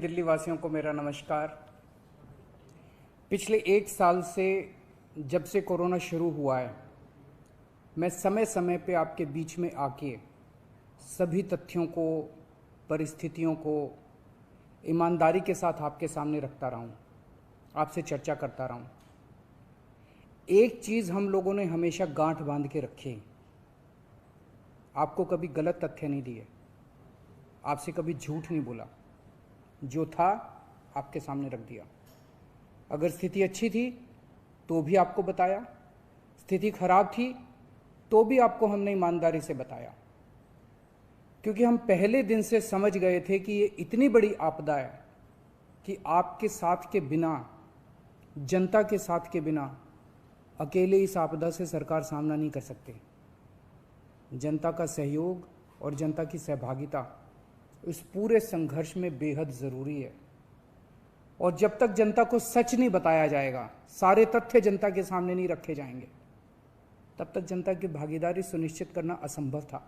दिल्ली वासियों को मेरा नमस्कार। पिछले 1 साल से जब से कोरोना शुरू हुआ है, मैं समय समय पे आपके बीच में आके सभी तथ्यों को, परिस्थितियों को ईमानदारी के साथ आपके सामने रखता रहा हूँ, आपसे चर्चा करता रहा हूँ। एक चीज़ हम लोगों ने हमेशा गांठ बांध के रखी, आपको कभी गलत तथ्य नहीं दिए, आपसे कभी झूठ नहीं बोला, जो था आपके सामने रख दिया। अगर स्थिति अच्छी थी तो भी आपको बताया, स्थिति खराब थी तो भी आपको हमने ईमानदारी से बताया, क्योंकि हम पहले दिन से समझ गए थे कि ये इतनी बड़ी आपदा है कि आपके साथ के बिना, जनता के साथ के बिना अकेले इस आपदा से सरकार सामना नहीं कर सकती। जनता का सहयोग और जनता की सहभागिता इस पूरे संघर्ष में बेहद ज़रूरी है। और जब तक जनता को सच नहीं बताया जाएगा, सारे तथ्य जनता के सामने नहीं रखे जाएंगे, तब तक जनता की भागीदारी सुनिश्चित करना असंभव था।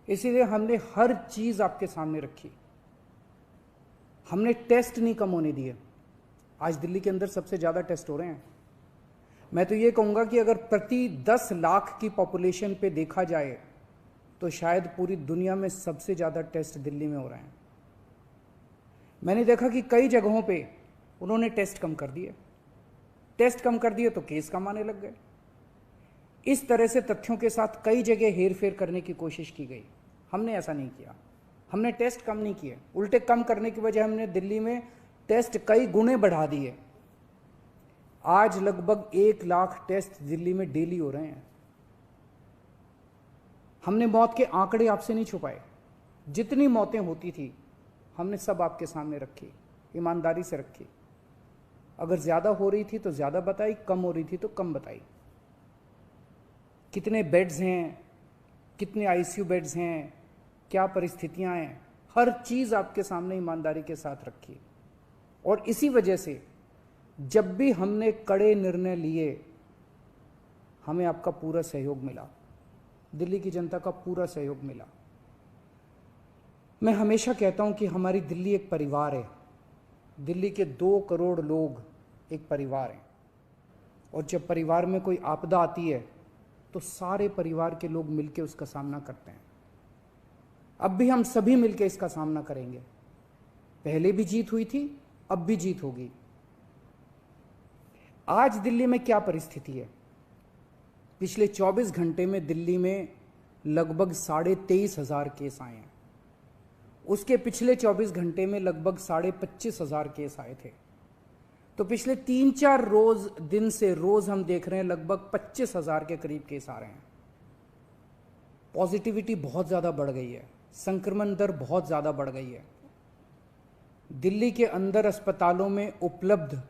इसीलिए हमने हर चीज़ आपके सामने रखी। हमने टेस्ट नहीं कम होने दिए। आज दिल्ली के अंदर सबसे ज़्यादा टेस्ट हो रहे हैं। मैं तो ये कहूँगा कि अगर प्रति 10 लाख की पॉपुलेशन पे देखा जाए तो शायद पूरी दुनिया में सबसे ज़्यादा टेस्ट दिल्ली में हो रहे हैं। मैंने देखा कि कई जगहों पे उन्होंने टेस्ट कम कर दिए। टेस्ट कम कर दिए तो केस कम आने लग गए। इस तरह से तथ्यों के साथ कई जगह हेरफेर करने की कोशिश की गई। हमने ऐसा नहीं किया। हमने टेस्ट कम नहीं किए, उल्टे कम करने की वजह हमने दिल्ली में टेस्ट कई गुने बढ़ा दिए। आज लगभग 1 लाख टेस्ट दिल्ली में डेली हो रहे हैं। हमने मौत के आंकड़े आपसे नहीं छुपाए। जितनी मौतें होती थी हमने सब आपके सामने रखी, ईमानदारी से रखी। अगर ज़्यादा हो रही थी तो ज़्यादा बताई, कम हो रही थी तो कम बताई। कितने बेड्स हैं, कितने आईसीयू बेड्स हैं, क्या परिस्थितियां हैं, हर चीज़ आपके सामने ईमानदारी के साथ रखी। और इसी वजह से जब भी हमने कड़े निर्णय लिए, हमें आपका पूरा सहयोग मिला, दिल्ली की जनता का पूरा सहयोग मिला। मैं हमेशा कहता हूं कि हमारी दिल्ली एक परिवार है। दिल्ली के 2 करोड़ लोग एक परिवार हैं। और जब परिवार में कोई आपदा आती है तो सारे परिवार के लोग मिलकर उसका सामना करते हैं। अब भी हम सभी मिलकर इसका सामना करेंगे। पहले भी जीत हुई थी, अब भी जीत होगी। आज दिल्ली में क्या परिस्थिति है? पिछले 24 घंटे में दिल्ली में लगभग 23,500 केस आए हैं। उसके पिछले 24 घंटे में लगभग 25,500 केस आए थे। तो पिछले 3-4 दिन से रोज हम देख रहे हैं लगभग 25,000 के करीब केस आ रहे हैं। पॉजिटिविटी बहुत ज़्यादा बढ़ गई है, संक्रमण दर बहुत ज़्यादा बढ़ गई है। दिल्ली के अंदर अस्पतालों में उपलब्ध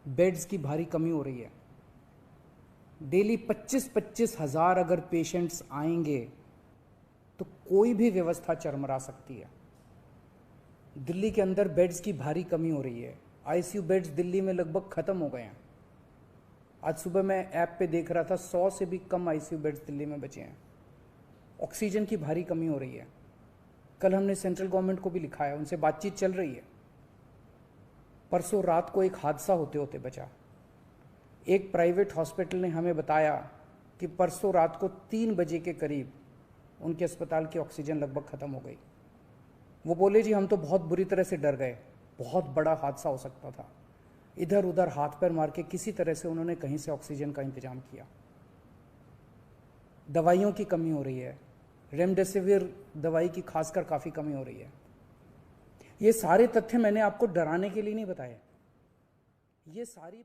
बेड्स की भारी कमी हो रही है। डेली 25-25 हज़ार अगर पेशेंट्स आएंगे तो कोई भी व्यवस्था चरमरा सकती है। दिल्ली के अंदर बेड्स की भारी कमी हो रही है। आईसीयू बेड्स दिल्ली में लगभग ख़त्म हो गए हैं। आज सुबह मैं ऐप पे देख रहा था, 100 से भी कम आईसीयू बेड्स दिल्ली में बचे हैं। ऑक्सीजन की भारी कमी हो रही है। कल हमने सेंट्रल गवर्नमेंट को भी लिखा है, उनसे बातचीत चल रही है। परसों रात को एक हादसा होते होते बचा। एक प्राइवेट हॉस्पिटल ने हमें बताया कि परसों रात को 3 बजे के करीब उनके अस्पताल की ऑक्सीजन लगभग ख़त्म हो गई। वो बोले, जी हम तो बहुत बुरी तरह से डर गए, बहुत बड़ा हादसा हो सकता था। इधर उधर हाथ पैर मार के किसी तरह से उन्होंने कहीं से ऑक्सीजन का इंतजाम किया। दवाइयों की कमी हो रही है, रेमडेसिविर दवाई की खासकर काफ़ी कमी हो रही है। ये सारे तथ्य मैंने आपको डराने के लिए नहीं बताए। ये सारी